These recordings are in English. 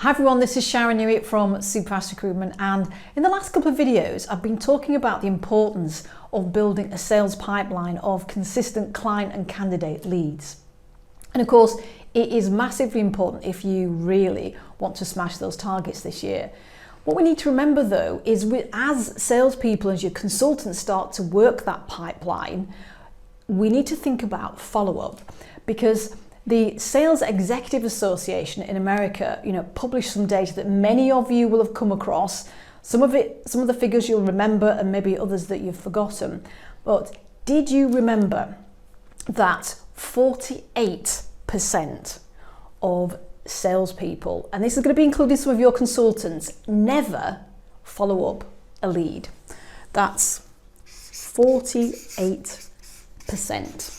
Hi everyone, this is Sharon Newitt from Superfast Recruitment, and in the last couple of videos I've been talking about the importance of building a sales pipeline of consistent client and candidate leads. And of course it is massively important if you really want to smash those targets this year. What we need to remember though is as salespeople, as your consultants start to work that pipeline, we need to think about follow-up, because the Sales Executive Association in America, published some data that many of you will have come across. Some of the figures you'll remember, and maybe others that you've forgotten. But did you remember that 48% of salespeople, and this is going to be including some of your consultants, never follow up a lead? That's 48%.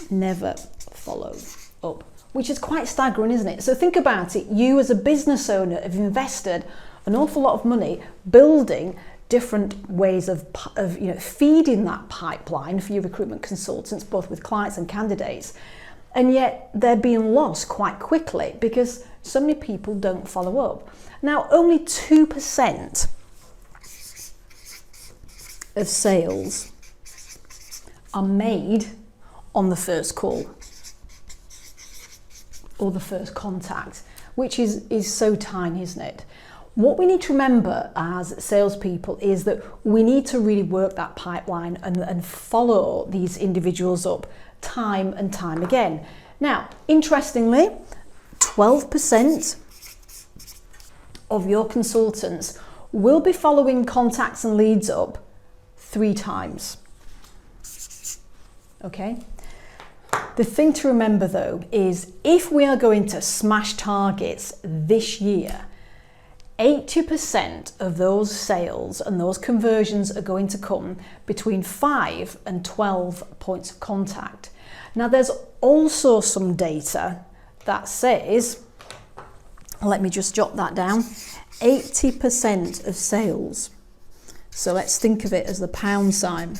Never follow up, which is quite staggering, isn't it? So think about it. You as a business owner have invested an awful lot of money building different ways of feeding that pipeline for your recruitment consultants, both with clients and candidates, and yet they're being lost quite quickly because so many people don't follow up. Now, only 2% of sales are made on the first call or the first contact, which is so tiny, isn't it? What we need to remember as salespeople is that we need to really work that pipeline and follow these individuals up time and time again. Now, interestingly, 12% of your consultants will be following contacts and leads up 3 times. Okay? The thing to remember though is if we are going to smash targets this year, 80% of those sales and those conversions are going to come between 5 and 12 points of contact. Now, there's also some data that says, let me just jot that down, 80% of sales, so let's think of it as the pound sign,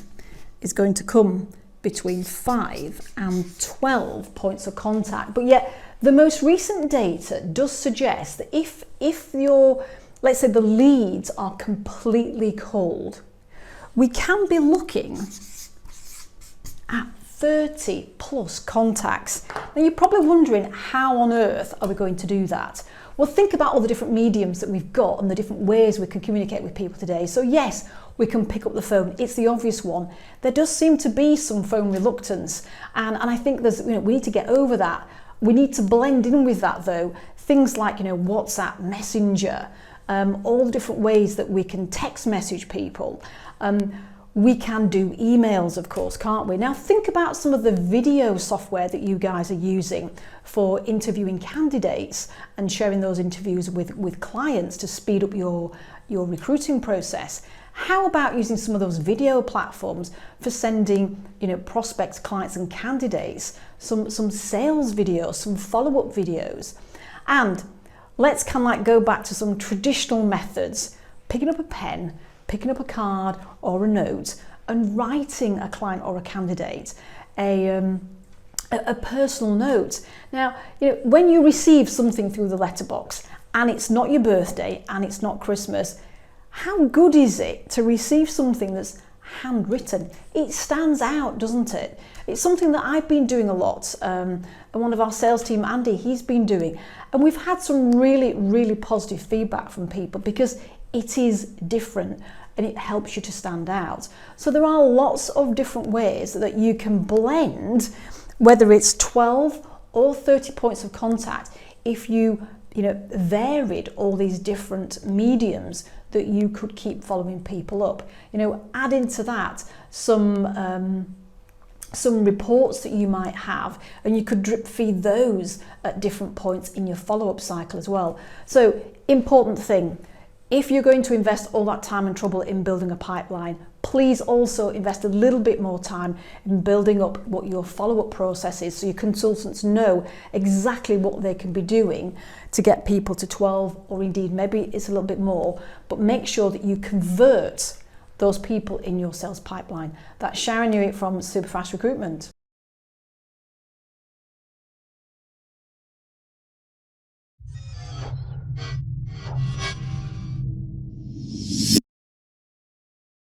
is going to come between 5 and 12 points of contact. But yet the most recent data does suggest that if your, let's say, the leads are completely cold, we can be looking at 30 plus contacts. Now you're probably wondering, how on earth are we going to do that? Well, think about all the different mediums that we've got and the different ways we can communicate with people today. So yes, we can pick up the phone. It's the obvious one. There does seem to be some phone reluctance, and I think there's, we need to get over that. We need to blend in with that though. Things like, WhatsApp, Messenger, all the different ways that we can text message people. We can do emails, of course, can't we? Now think about some of the video software that you guys are using for interviewing candidates and sharing those interviews with clients to speed up your recruiting process. How about using some of those video platforms for sending, prospects, clients and candidates some sales videos, some follow-up videos? And let's go back to some traditional methods, picking up a pen, picking up a card or a note and writing a client or a candidate a personal note. Now, when you receive something through the letterbox and it's not your birthday and it's not Christmas, how good is it to receive something that's handwritten? It stands out, doesn't it? It's something that I've been doing a lot, and one of our sales team, Andy, he's been doing, and we've had some really, really positive feedback from people because it is different and it helps you to stand out. So there are lots of different ways that you can blend, whether it's 12 or 30 points of contact, if you varied all these different mediums that you could keep following people up. Add into that some reports that you might have, and you could drip feed those at different points in your follow-up cycle as well. So, important thing, if you're going to invest all that time and trouble in building a pipeline, please also invest a little bit more time in building up what your follow-up process is, so your consultants know exactly what they can be doing to get people to 12, or indeed maybe it's a little bit more, but make sure that you convert those people in your sales pipeline. That's Sharon Newitt from Superfast Recruitment.